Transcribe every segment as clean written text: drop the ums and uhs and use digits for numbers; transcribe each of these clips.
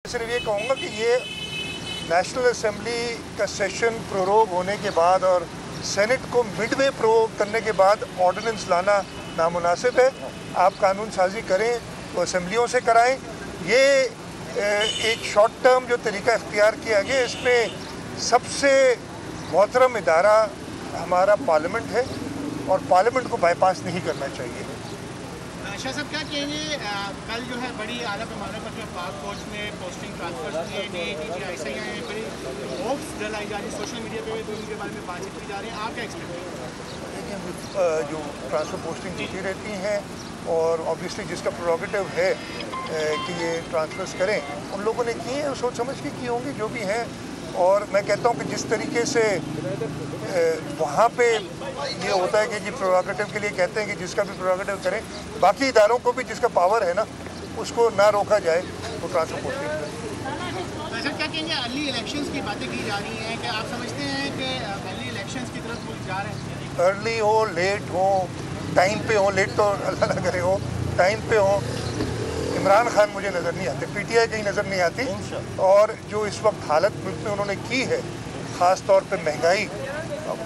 सिर्फ ये कहूँगा कि ये नेशनल असेंबली का सेशन प्रोरोग होने के बाद और सेनेट को मिडवे प्रोरोग करने के बाद ऑर्डिनेंस लाना नामुनासिब है। आप कानून साजी करें तो असेंबलियों से कराएं। ये एक शॉर्ट टर्म जो तरीका इख्तियार किया गया, इसमें सबसे मोहतरम इदारा हमारा पार्लियामेंट है और पार्लियामेंट को बाईपास नहीं करना चाहिए। शाह साहब क्या कहेंगे, कल जो है बड़ी आला पैमाने पर जो पाक फौज में पोस्टिंग ट्रांसफर की बड़ी होप्स जलाई जा रही है, सोशल मीडिया पे भी उनके बारे में बातचीत की जा रही है, आप क्या एक्सपेक्ट करेंगे? देखिए, जो ट्रांसफ़र पोस्टिंग होती रहती हैं और ऑब्वियसली जिसका प्रोरोगेटिव है कि ये ट्रांसफ़र्स करें, उन लोगों ने किए हैं, सोच समझ के किए होंगे जो भी हैं। और मैं कहता हूँ कि जिस तरीके से वहाँ पे ये होता है कि जी प्रोरोगेटिव के लिए कहते हैं कि जिसका भी प्रोरोगेटिव करें, बाकी इदारों को भी जिसका पावर है ना उसको ना रोका जाए तो ट्रांसफ़र पोस्टिंग करें। सर क्या कहेंगे, अर्ली इलेक्शंस की बातें की जा रही हैं कि आप समझते हैं कि अर्ली इलेक्शंस की तरफ मुल्क जा रहे हैं? अर्ली हो, लेट हो, टाइम पे हो, लेट तो अल्लाह ना करे हो, टाइम पे हो। इमरान खान मुझे नज़र नहीं आते, पीटीआई कहीं नज़र नहीं आती। और जो इस वक्त हालत मुल्क में उन्होंने की है, ख़ास तौर पे महंगाई,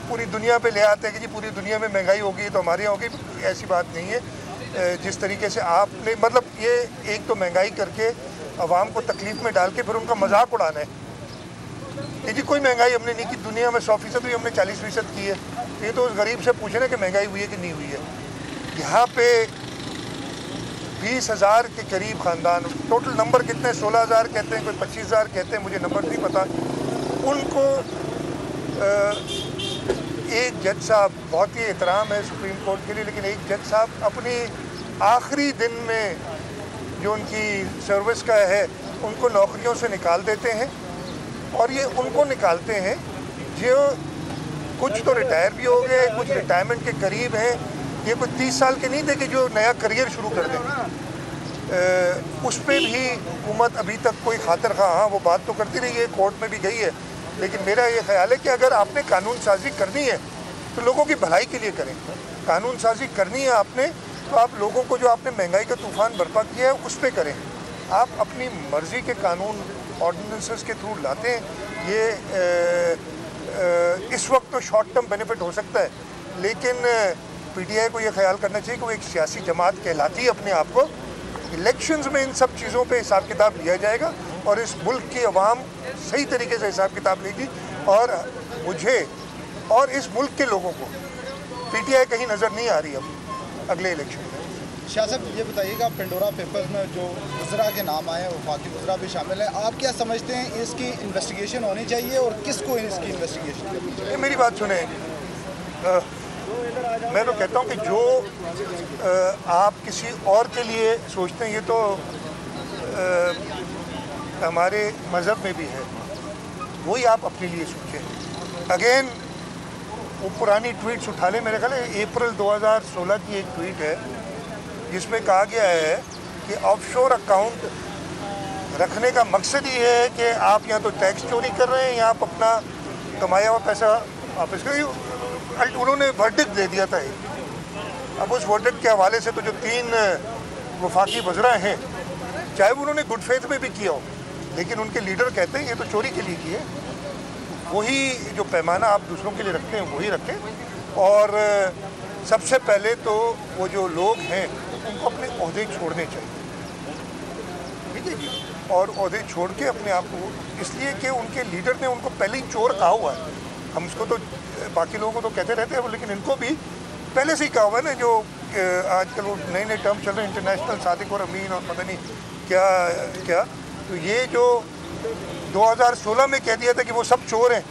पूरी दुनिया पे ले आते हैं कि जी पूरी दुनिया में महंगाई होगी तो हमारे यहाँ होगी, ऐसी बात नहीं है। जिस तरीके से आपने मतलब ये एक तो महंगाई करके अवाम को तकलीफ़ में डाल के फिर उनका मजाक उड़ाना है कि जी कोई महंगाई हमने नहीं की, दुनिया में 100% हुई, हमने 40% की है। ये तो उस गरीब से पूछे ना कि महंगाई हुई है कि नहीं हुई है। यहाँ पे 20,000 के करीब ख़ानदान, टोटल नंबर कितने 16,000 कहते हैं, कोई 25,000 कहते हैं, मुझे नंबर नहीं पता। उनको एक जज साहब, बहुत ही एहतराम है सुप्रीम कोर्ट के लिए, लेकिन एक जज साहब अपनी आखिरी दिन में जो उनकी सर्विस का है उनको नौकरियों से निकाल देते हैं। और ये उनको निकालते हैं जो कुछ तो रिटायर भी हो गए, कुछ रिटायरमेंट के करीब हैं। ये कोई 30 साल के नहीं थे कि जो नया करियर शुरू कर दें। उस पर भी हुकूमत अभी तक कोई खातिर खा, हाँ वो बात तो करती रही है, कोर्ट में भी गई है, लेकिन मेरा ये ख्याल है कि अगर आपने कानून साजी करनी है तो लोगों की भलाई के लिए करें। कानून साजी करनी है आपने तो आप लोगों को, जो आपने महंगाई का तूफ़ान बर्पा किया है उस पर करें। आप अपनी मर्ज़ी के कानून ऑर्डिनेंसेस के थ्रू लाते हैं। ये इस वक्त तो शॉर्ट टर्म बेनिफिट हो सकता है, लेकिन पीटीआई को ये ख्याल करना चाहिए कि वो एक सियासी जमात कहलाती है अपने आप को। इलेक्शंस में इन सब चीज़ों पे हिसाब किताब लिया जाएगा और इस मुल्क की आवाम सही तरीके से हिसाब किताब लेगी। और मुझे और इस मुल्क के लोगों को पीटीआई कहीं नज़र नहीं आ रही अब अगले इलेक्शन में। शाह साहब ये बताइएगा, पेंडोरा पेपर्स में जो वज़रा के नाम आए हैं, वफाकी वज़रा भी शामिल हैं, आप क्या समझते हैं इसकी इन्वेस्टिगेशन होनी चाहिए और किसको इसकी इन्वेस्टिगेशन करनी चाहिए? मेरी बात सुने, मैं तो कहता हूँ कि जो आप किसी और के लिए सोचते हैं, ये तो हमारे मज़हब में भी है, वही आप अपने लिए सोचें। अगेन वो पुरानी ट्वीट्स उठा लें। मेरे ख्याल है अप्रैल 2016 की एक ट्वीट है जिसमें कहा गया है कि ऑफशोर अकाउंट रखने का मकसद ये है कि आप या तो टैक्स चोरी कर रहे हैं या आप अपना कमाया हुआ पैसा वापस करें। उन्होंने वर्डिक्ट दे दिया था। अब उस वर्डिक्ट के हवाले से तो जो 3 वफाकी वज़रा हैं, चाहे वो उन्होंने गुड फेथ में भी किया हो, लेकिन उनके लीडर कहते हैं ये तो चोरी के लिए किए। वही जो पैमाना आप दूसरों के लिए रखते हैं वही रखें। और सबसे पहले तो वो जो लोग हैं उनको अपने ओहदे छोड़ने चाहिए, ठीक है जी। और ओहदे छोड़ के अपने आप को, इसलिए कि उनके लीडर ने उनको पहले ही चोर कहा हुआ है। हम उसको तो बाकी लोगों को तो कहते रहते हैं, लेकिन इनको भी पहले से ही कहा हुआ है ना। जो आजकल वो नए नए टर्म चल रहे हैं, इंटरनेशनल सादिक और अमीन और पता नहीं क्या क्या, तो ये जो 2016 में कह दिया था कि वो सब चोर हैं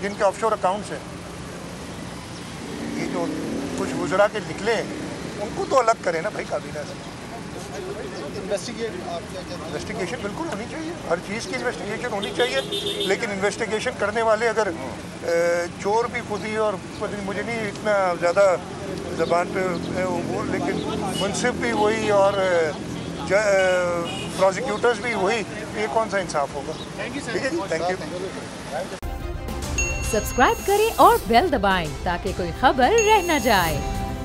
जिनके ऑफशोर अकाउंट्स हैं। ये जो कुछ गुजरा के निकले हैं उनको तो अलग करें ना भाई काबीना से। इन्वेस्टिगेशन बिल्कुल होनी चाहिए, हर चीज़ की इन्वेस्टिगेशन होनी चाहिए, लेकिन इन्वेस्टिगेशन करने वाले अगर चोर भी खुद ही, और मुझे नहीं इतना ज़्यादा ज़बान पे वो बोल, लेकिन मुंसिफ भी वही और प्रोसिक्यूटर्स भी वही, ये कौन सा इंसाफ होगा? ठीक है जी, थैंक यू। सब्सक्राइब करें और बेल दबाएं ताकि कोई खबर रह न जाए।